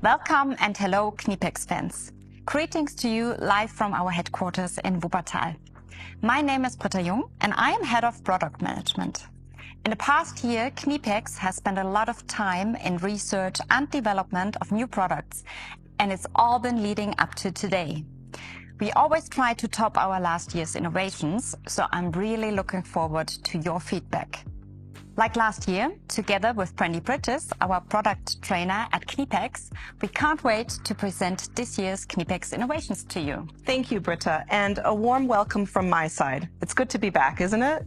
Welcome and hello KNIPEX fans. Greetings to you live from our headquarters in Wuppertal. My name is Britta Jung and I am Head of Product Management. In the past year, KNIPEX has spent a lot of time in research and development of new products, and it's all been leading up to today. We always try to top our last year's innovations, so I'm really looking forward to your feedback. Like last year, together with Brandy Bridges, our product trainer at KNIPEX, we can't wait to present this year's KNIPEX innovations to you. Thank you, Britta, and a warm welcome from my side. It's good to be back, isn't it?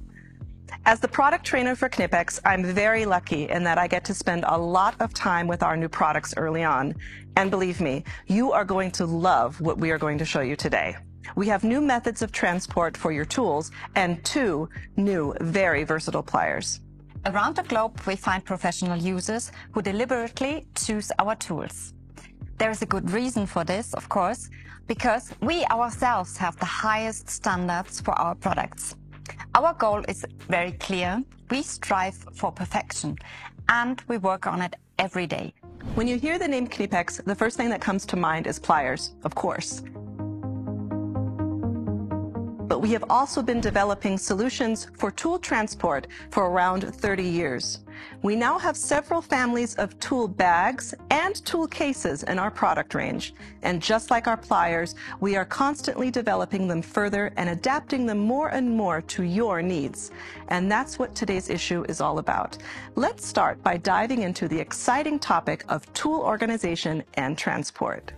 As the product trainer for KNIPEX, I'm very lucky in that I get to spend a lot of time with our new products early on. And believe me, you are going to love what we are going to show you today. We have new methods of transport for your tools and 2 new, very versatile pliers. Around the globe, we find professional users who deliberately choose our tools. There is a good reason for this, of course, because we ourselves have the highest standards for our products. Our goal is very clear. We strive for perfection, and we work on it every day. When you hear the name KNIPEX, the first thing that comes to mind is pliers, of course. But we have also been developing solutions for tool transport for around 30 years. We now have several families of tool bags and tool cases in our product range. And just like our pliers, we are constantly developing them further and adapting them more and more to your needs. And that's what today's issue is all about. Let's start by diving into the exciting topic of tool organization and transport.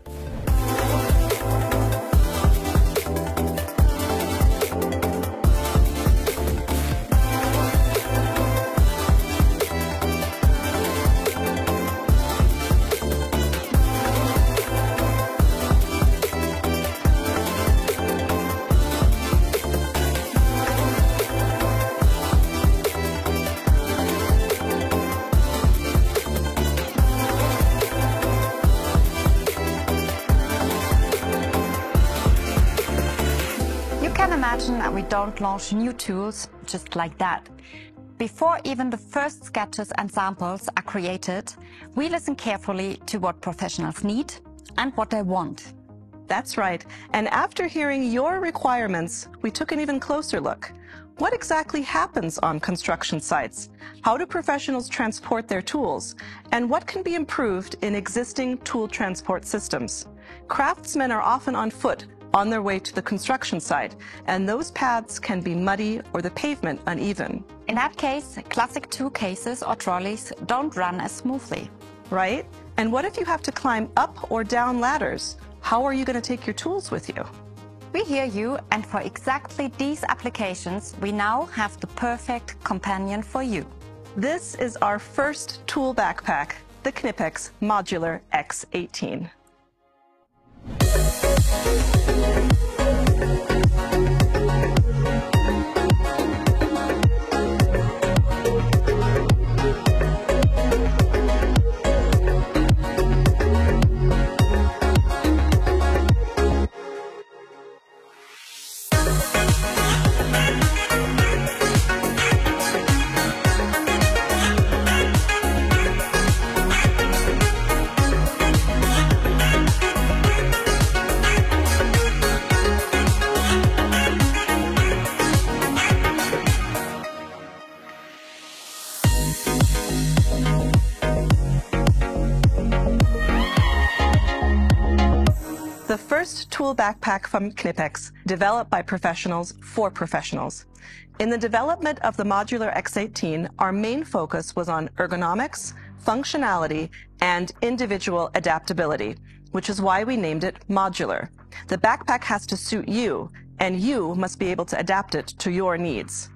Imagine that we don't launch new tools just like that. Before even the first sketches and samples are created, we listen carefully to what professionals need and what they want. That's right. And after hearing your requirements, we took an even closer look. What exactly happens on construction sites? How do professionals transport their tools? And what can be improved in existing tool transport systems? Craftsmen are often on foot, on their way to the construction site, and those paths can be muddy or the pavement uneven. In that case, classic tool cases or trolleys don't run as smoothly. Right? And what if you have to climb up or down ladders? How are you going to take your tools with you? We hear you, and for exactly these applications, we now have the perfect companion for you. This is our first tool backpack, the KNIPEX Modular X18. The first tool backpack from KNIPEX, developed by professionals for professionals. In the development of the Modular X18, our main focus was on ergonomics, functionality, and individual adaptability, which is why we named it modular. The backpack has to suit you, and you must be able to adapt it to your needs.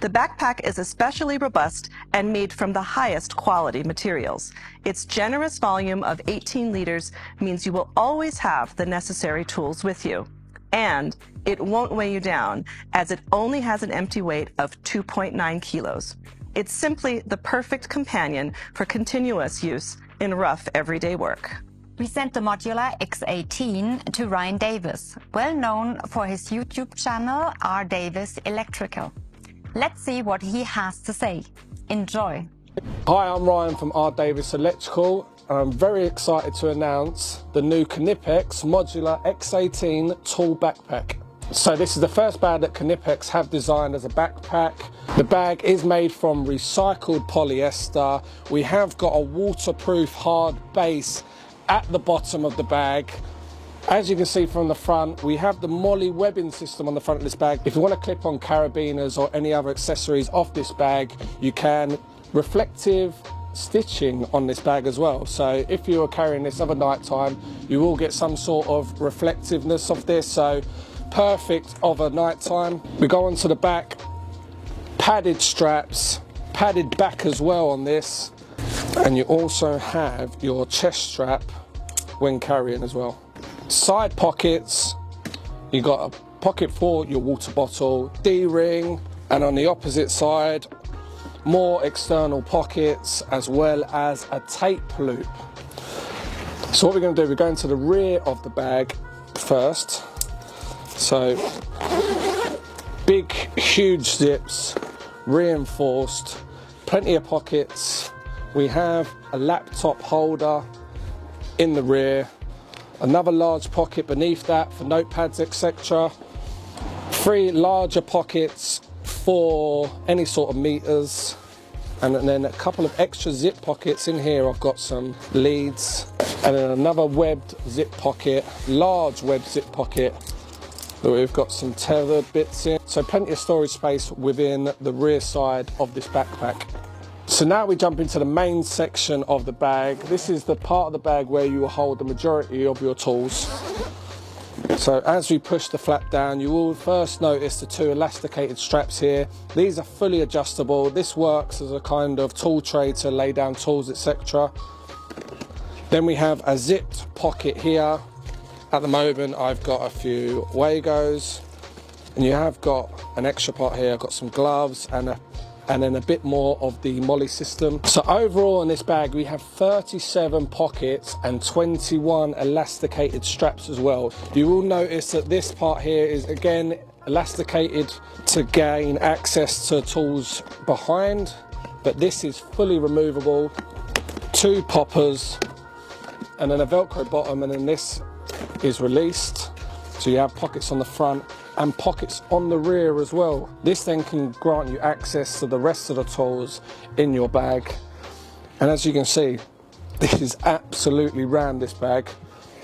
The backpack is especially robust and made from the highest quality materials. Its generous volume of 18 liters means you will always have the necessary tools with you. And it won't weigh you down, as it only has an empty weight of 2.9 kilos. It's simply the perfect companion for continuous use in rough everyday work. We sent the Modular X18 to Ryan Davis, well known for his YouTube channel R. Davis Electrical. Let's see what he has to say. Enjoy. Hi, I'm Ryan from R. Davis Electrical. and I'm very excited to announce the new KNIPEX Modular X18 Tool Backpack. So this is the first bag that KNIPEX have designed as a backpack. The bag is made from recycled polyester. We have got a waterproof hard base at the bottom of the bag. As you can see from the front, we have the MOLLE webbing system on the front of this bag. If you want to clip on carabiners or any other accessories off this bag, you can. Reflective stitching on this bag as well. So if you are carrying this over night time, you will get some sort of reflectiveness of this. So perfect over night time. We go on to the back, padded straps, padded back as well on this. And you also have your chest strap when carrying as well. Side pockets, you got a pocket for your water bottle, D-ring, and on the opposite side, more external pockets as well as a tape loop. So what we're going to do, we're going to the rear of the bag first. So big, huge zips, reinforced, plenty of pockets. We have a laptop holder in the rear. Another large pocket beneath that for notepads, etc. 3 larger pockets for any sort of meters, and then a couple of extra zip pockets in here. I've got some leads, and then another webbed zip pocket, large webbed zip pocket that we've got some tethered bits in. So plenty of storage space within the rear side of this backpack. So now we jump into the main section of the bag. This is the part of the bag where you will hold the majority of your tools. So as we push the flap down, you will first notice the 2 elasticated straps here. These are fully adjustable. This works as a kind of tool tray to lay down tools, etc. Then we have a zipped pocket here. At the moment, I've got a few Wagos, and you have got an extra part here. I've got some gloves and then a bit more of the MOLLE system. So overall in this bag we have 37 pockets and 21 elasticated straps as well. You will notice that this part here is again elasticated to gain access to tools behind, but this is fully removable. 2 poppers and then a Velcro bottom, and then this is released. So you have pockets on the front and pockets on the rear as well. This then can grant you access to the rest of the tools in your bag. And as you can see, this is absolutely rammed, this bag.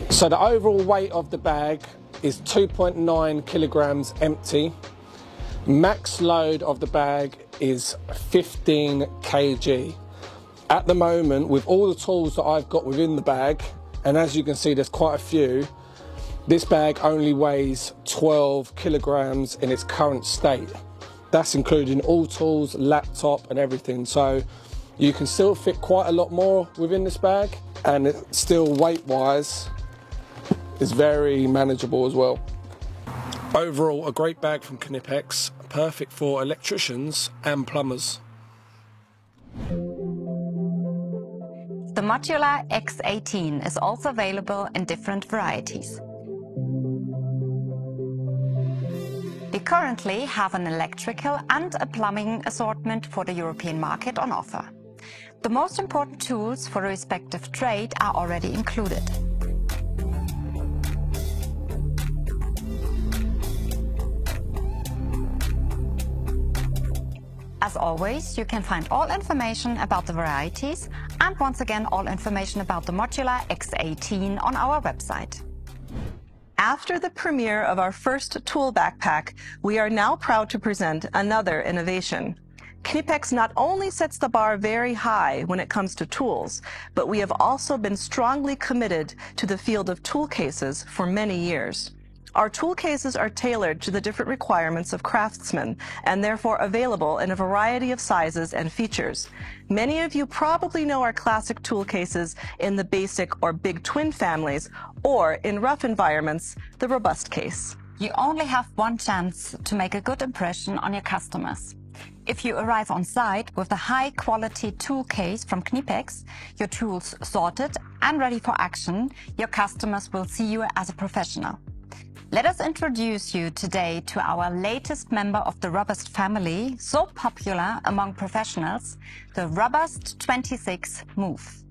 So the overall weight of the bag is 2.9 kilograms empty. Max load of the bag is 15 kg. At the moment, with all the tools that I've got within the bag, and as you can see there's quite a few, this bag only weighs 12 kilograms in its current state. That's including all tools, laptop and everything. So you can still fit quite a lot more within this bag, and it still weight-wise is very manageable as well. Overall, a great bag from KNIPEX, perfect for electricians and plumbers. The Modular X18 is also available in different varieties. We currently have an electrical and a plumbing assortment for the European market on offer. The most important tools for the respective trade are already included. As always, you can find all information about the varieties and once again all information about the Modular X18 on our website. After the premiere of our first tool backpack, we are now proud to present another innovation. KNIPEX not only sets the bar very high when it comes to tools, but we have also been strongly committed to the field of tool cases for many years. Our tool cases are tailored to the different requirements of craftsmen and therefore available in a variety of sizes and features. Many of you probably know our classic tool cases in the basic or big twin families, or in rough environments, the robust case. You only have one chance to make a good impression on your customers. If you arrive on site with a high-quality tool case from KNIPEX, your tools sorted and ready for action, your customers will see you as a professional. Let us introduce you today to our latest member of the Robust family, so popular among professionals, the Robust 26 Move.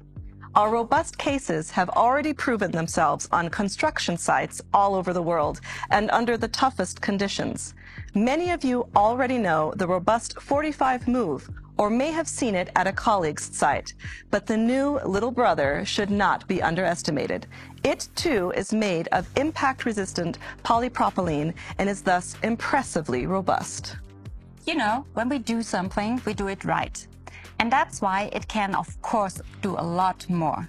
Our robust cases have already proven themselves on construction sites all over the world and under the toughest conditions. Many of you already know the robust 45 move or may have seen it at a colleague's site, but the new little brother should not be underestimated. It too is made of impact-resistant polypropylene and is thus impressively robust. You know, when we do something, we do it right. And that's why it can, of course, do a lot more.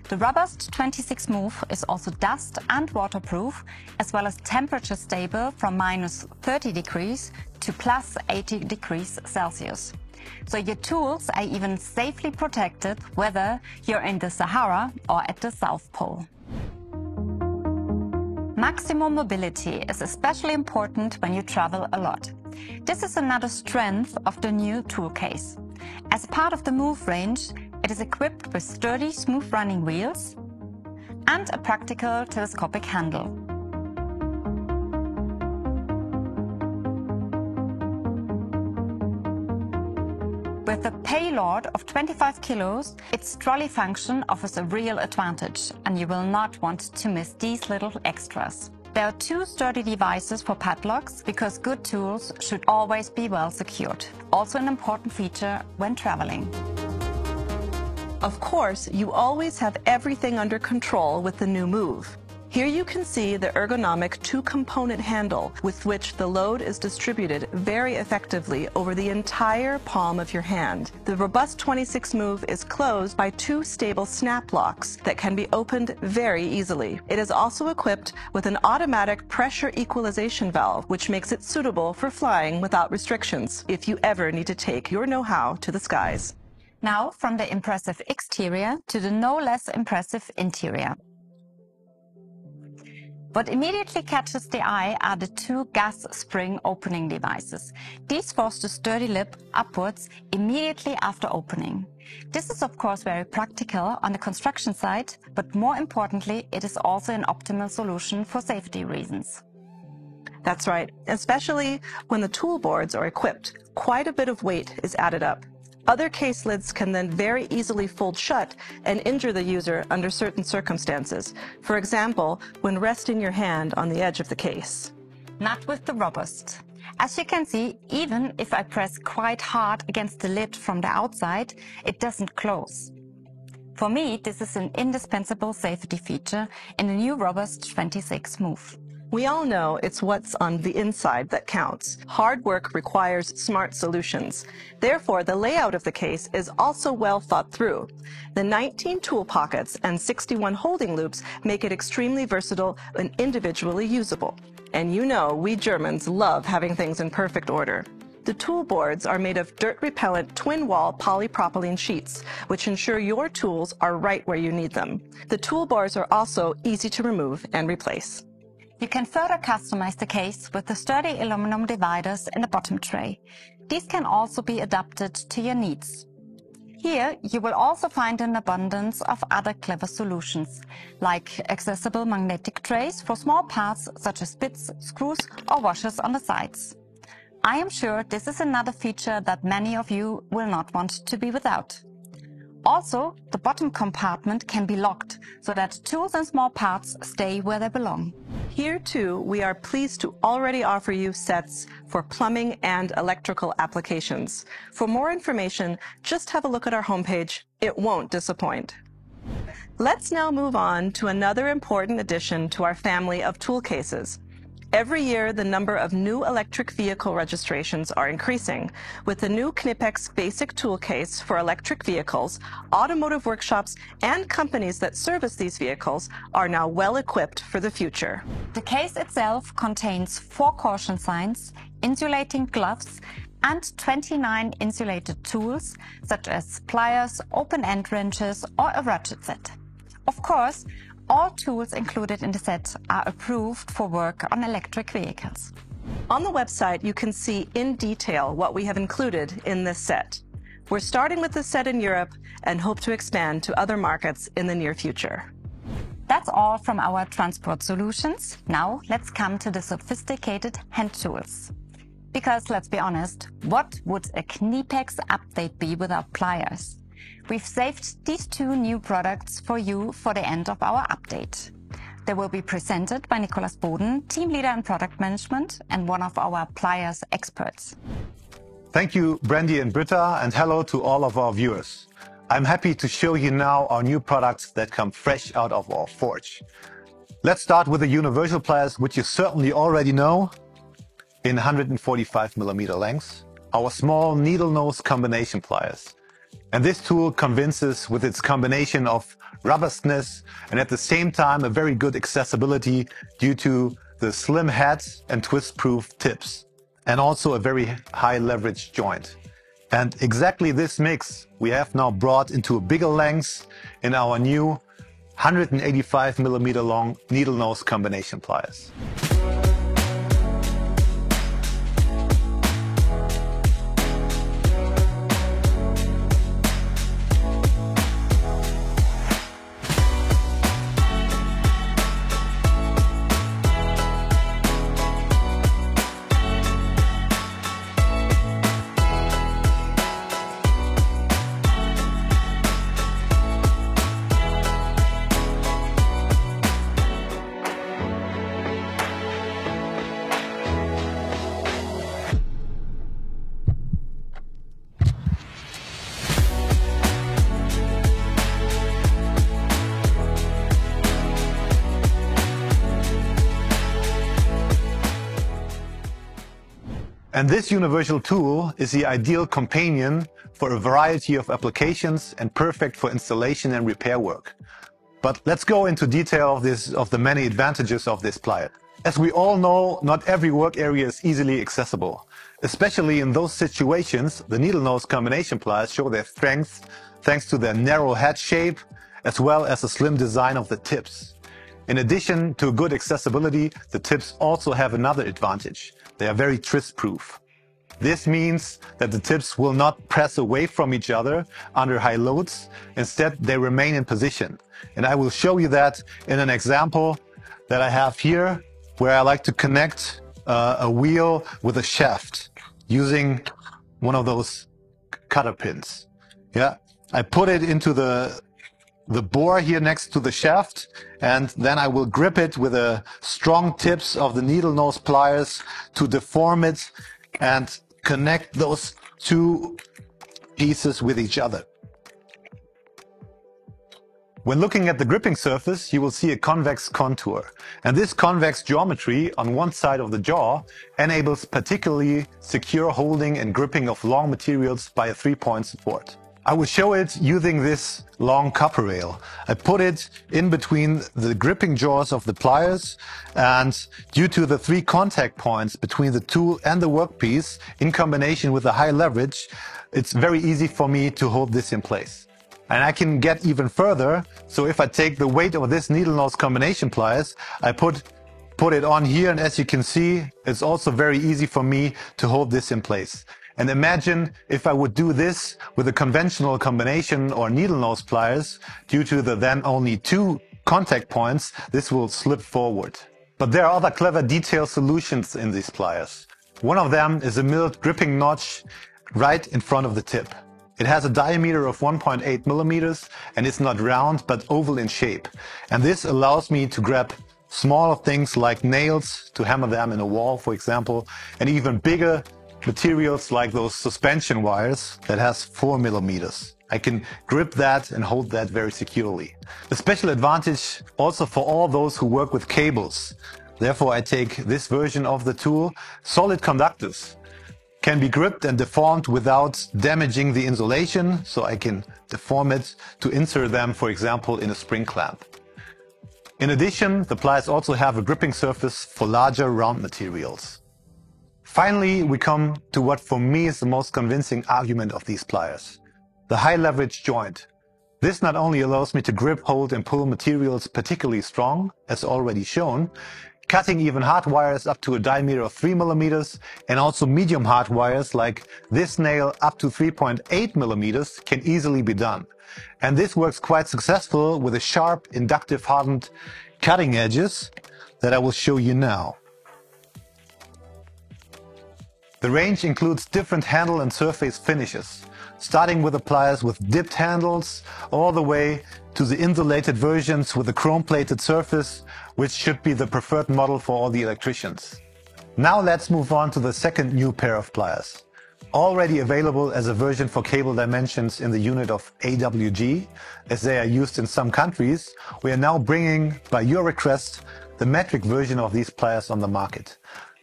The robust 26 move is also dust and waterproof, as well as temperature stable from -30 degrees to +80 degrees Celsius. So your tools are even safely protected whether you're in the Sahara or at the South Pole. Maximum mobility is especially important when you travel a lot. This is another strength of the new tool case. As part of the move range, it is equipped with sturdy, smooth-running wheels and a practical telescopic handle. With a payload of 25 kilos, its trolley function offers a real advantage, and you will not want to miss these little extras. There are 2 sturdy devices for padlocks because good tools should always be well secured. Also an important feature when traveling. Of course, you always have everything under control with the new move. Here you can see the ergonomic 2-component handle with which the load is distributed very effectively over the entire palm of your hand. The robust 26 move is closed by 2 stable snap locks that can be opened very easily. It is also equipped with an automatic pressure equalization valve, which makes it suitable for flying without restrictions if you ever need to take your know-how to the skies. Now, from the impressive exterior to the no less impressive interior. What immediately catches the eye are the 2 gas spring opening devices. These force the sturdy lip upwards immediately after opening. This is of course very practical on the construction site, but more importantly, it is also an optimal solution for safety reasons. That's right, especially when the tool boards are equipped, quite a bit of weight is added up. Other case lids can then very easily fold shut and injure the user under certain circumstances. For example, when resting your hand on the edge of the case. Not with the robust. As you can see, even if I press quite hard against the lid from the outside, it doesn't close. For me, this is an indispensable safety feature in the new robust 26 move. We all know it's what's on the inside that counts. Hard work requires smart solutions. Therefore, the layout of the case is also well thought through. The 19 tool pockets and 61 holding loops make it extremely versatile and individually usable. And you know, we Germans love having things in perfect order. The tool boards are made of dirt-repellent twin-wall polypropylene sheets, which ensure your tools are right where you need them. The toolbars are also easy to remove and replace. You can further customize the case with the sturdy aluminum dividers in the bottom tray. These can also be adapted to your needs. Here you will also find an abundance of other clever solutions, like accessible magnetic trays for small parts such as bits, screws or washers on the sides. I am sure this is another feature that many of you will not want to be without. Also, the bottom compartment can be locked so that tools and small parts stay where they belong. Here too, we are pleased to already offer you sets for plumbing and electrical applications. For more information, just have a look at our homepage. It won't disappoint. Let's now move on to another important addition to our family of tool cases. Every year, the number of new electric vehicle registrations are increasing. With the new KNIPEX basic tool case for electric vehicles, automotive workshops and companies that service these vehicles are now well equipped for the future. The case itself contains 4 caution signs, insulating gloves, and 29 insulated tools, such as pliers, open-end wrenches, or a ratchet set. Of course, all tools included in the set are approved for work on electric vehicles. On the website, you can see in detail what we have included in this set. We're starting with this set in Europe and hope to expand to other markets in the near future. That's all from our transport solutions. Now let's come to the sophisticated hand tools. Because let's be honest, what would a KNIPEX update be without pliers? We've saved these two new products for you for the end of our update. They will be presented by Nicolas Boden, team leader in product management and one of our pliers experts. Thank you, Brandy and Britta, and hello to all of our viewers. I'm happy to show you now our new products that come fresh out of our forge. Let's start with the universal pliers, which you certainly already know, in 145mm length, our small needle nose combination pliers. And this tool convinces with its combination of robustness and at the same time a very good accessibility due to the slim head and twist-proof tips, and also a very high leverage joint. And exactly this mix we have now brought into a bigger length in our new 185mm long needle nose combination pliers. And this universal tool is the ideal companion for a variety of applications and perfect for installation and repair work. But let's go into detail of the many advantages of this plier. As we all know, not every work area is easily accessible. Especially in those situations, the needle nose combination pliers show their strength thanks to their narrow head shape as well as the slim design of the tips. In addition to good accessibility, the tips also have another advantage. They are very twist-proof. This means that the tips will not press away from each other under high loads. Instead, they remain in position. And I will show you that in an example that I have here, where I like to connect a wheel with a shaft using one of those cutter pins. Yeah, I put it into the bore here next to the shaft, and then I will grip it with the strong tips of the needle nose pliers to deform it and connect those two pieces with each other. When looking at the gripping surface, you will see a convex contour, and this convex geometry on one side of the jaw enables particularly secure holding and gripping of long materials by a 3-point support. I will show it using this long copper rail. I put it in between the gripping jaws of the pliers, and due to the 3 contact points between the tool and the workpiece in combination with the high leverage, it's very easy for me to hold this in place. And I can get even further, so if I take the weight of this needle nose combination pliers, I put it on here, and as you can see, it's also very easy for me to hold this in place. And imagine if I would do this with a conventional combination or needle nose pliers, due to the then only 2 contact points, this will slip forward. But there are other clever detailed solutions in these pliers. One of them is a milled gripping notch right in front of the tip. It has a diameter of 1.8mm and it's not round but oval in shape. And this allows me to grab smaller things like nails to hammer them in a wall, for example, and even bigger materials like those suspension wires that has 4mm. I can grip that and hold that very securely. A special advantage also for all those who work with cables. Therefore, I take this version of the tool. Solid conductors can be gripped and deformed without damaging the insulation, so I can deform it to insert them, for example, in a spring clamp. In addition, the pliers also have a gripping surface for larger round materials. Finally, we come to what for me is the most convincing argument of these pliers: the high leverage joint. This not only allows me to grip, hold and pull materials particularly strong, as already shown, cutting even hard wires up to a diameter of 3mm, and also medium hard wires like this nail up to 3.8mm can easily be done. And this works quite successful with the sharp inductive hardened cutting edges that I will show you now. The range includes different handle and surface finishes. starting with the pliers with dipped handles all the way to the insulated versions with a chrome-plated surface, which should be the preferred model for all the electricians. Now let's move on to the second new pair of pliers. Already available as a version for cable dimensions in the unit of AWG, as they are used in some countries, we are now bringing, by your request, the metric version of these pliers on the market.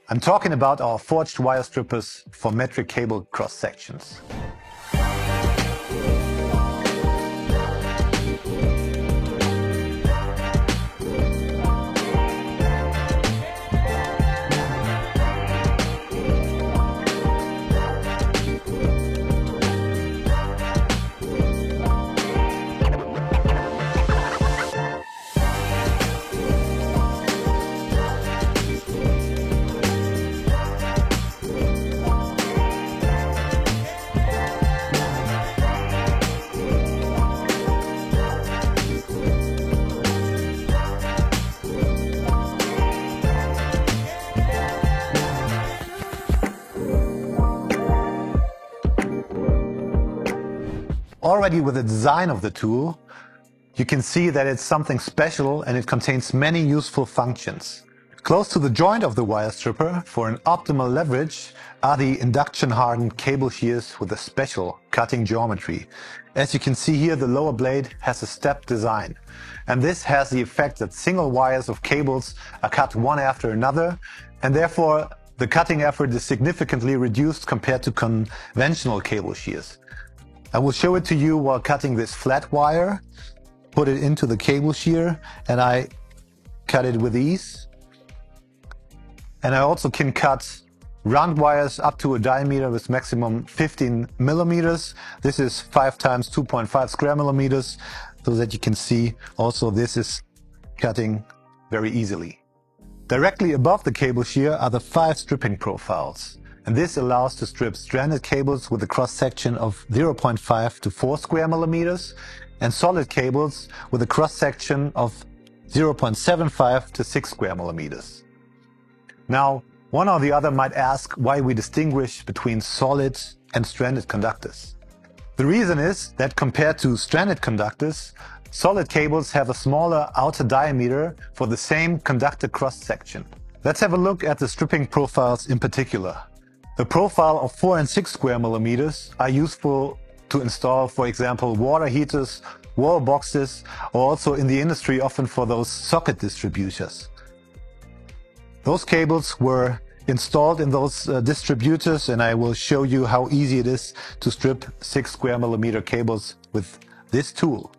I'm talking about our forged wire strippers for metric cable cross sections. Already with the design of the tool, you can see that it's something special and it contains many useful functions. Close to the joint of the wire stripper for an optimal leverage are the induction-hardened cable shears with a special cutting geometry. As you can see here, the lower blade has a stepped design, and this has the effect that single wires of cables are cut one after another, and therefore the cutting effort is significantly reduced compared to conventional cable shears. I will show it to you while cutting this flat wire, put it into the cable shear, and I cut it with ease. And I also can cut round wires up to a diameter with maximum 15 millimeters. This is 5 times 2.5 square millimeters, so that you can see also this is cutting very easily. Directly above the cable shear are the 5 stripping profiles. And this allows to strip stranded cables with a cross-section of 0.5 to 4 square millimeters and solid cables with a cross-section of 0.75 to 6 square millimeters. Now, one or the other might ask why we distinguish between solid and stranded conductors. The reason is that compared to stranded conductors, solid cables have a smaller outer diameter for the same conductor cross-section. Let's have a look at the stripping profiles in particular. The profile of 4 and 6 square millimeters are useful to install, for example, water heaters, wall boxes, or also in the industry often for those socket distributors. Those cables were installed in those distributors, and I will show you how easy it is to strip 6 square millimeter cables with this tool.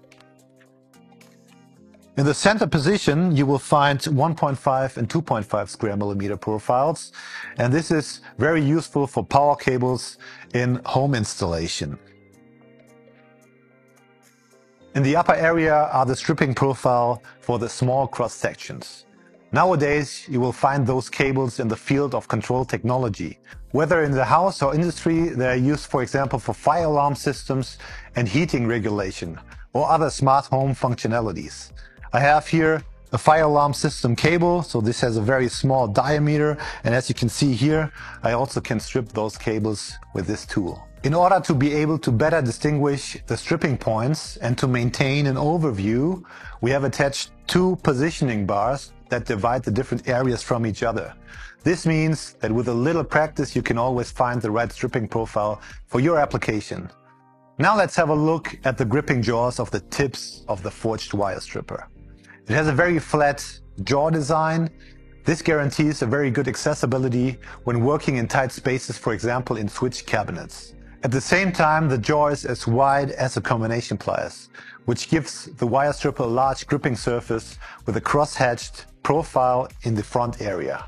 In the center position, you will find 1.5 and 2.5 square millimeter profiles, and this is very useful for power cables in home installation. In the upper area are the stripping profile for the small cross sections. Nowadays, you will find those cables in the field of control technology. Whether in the house or industry, they are used, for example, for fire alarm systems and heating regulation or other smart home functionalities. I have here a fire alarm system cable, so this has a very small diameter, and as you can see here, I also can strip those cables with this tool. In order to be able to better distinguish the stripping points and to maintain an overview, we have attached 2 positioning bars that divide the different areas from each other. This means that with a little practice you can always find the right stripping profile for your application. Now let's have a look at the gripping jaws of the tips of the forged wire stripper. It has a very flat jaw design. This guarantees a very good accessibility when working in tight spaces, for example in switch cabinets. At the same time, the jaw is as wide as the combination pliers, which gives the wire stripper a large gripping surface with a cross-hatched profile in the front area.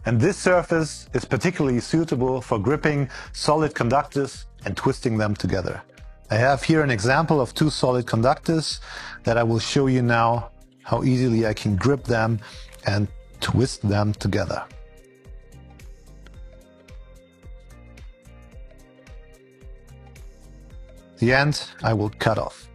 And this surface is particularly suitable for gripping solid conductors and twisting them together. I have here an example of 2 solid conductors that I will show you now how easily I can grip them and twist them together. The end I will cut off.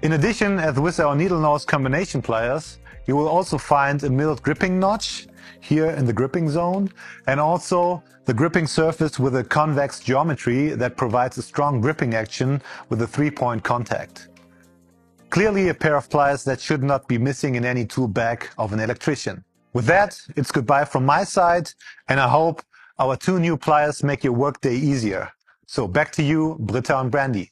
In addition, as with our needle nose combination pliers, you will also find a milled gripping notch, here in the gripping zone, and also the gripping surface with a convex geometry that provides a strong gripping action with a 3-point contact. Clearly a pair of pliers that should not be missing in any tool bag of an electrician. With that, it's goodbye from my side, and I hope our 2 new pliers make your workday easier. So back to you, Britta and Brandy.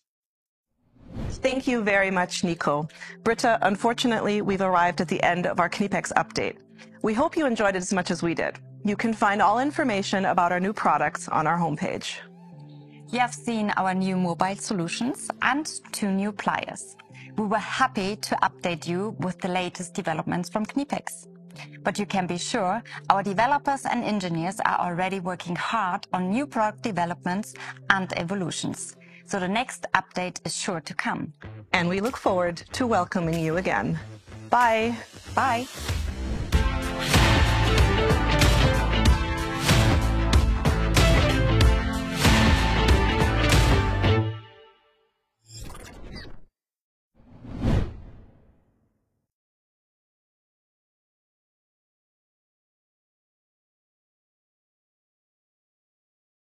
Thank you very much, Nico. Britta, unfortunately, we've arrived at the end of our KNIPEX update. We hope you enjoyed it as much as we did. You can find all information about our new products on our homepage. You have seen our new mobile solutions and 2 new pliers. We were happy to update you with the latest developments from KNIPEX. But you can be sure our developers and engineers are already working hard on new product developments and evolutions. So the next update is sure to come. And we look forward to welcoming you again. Bye. Bye.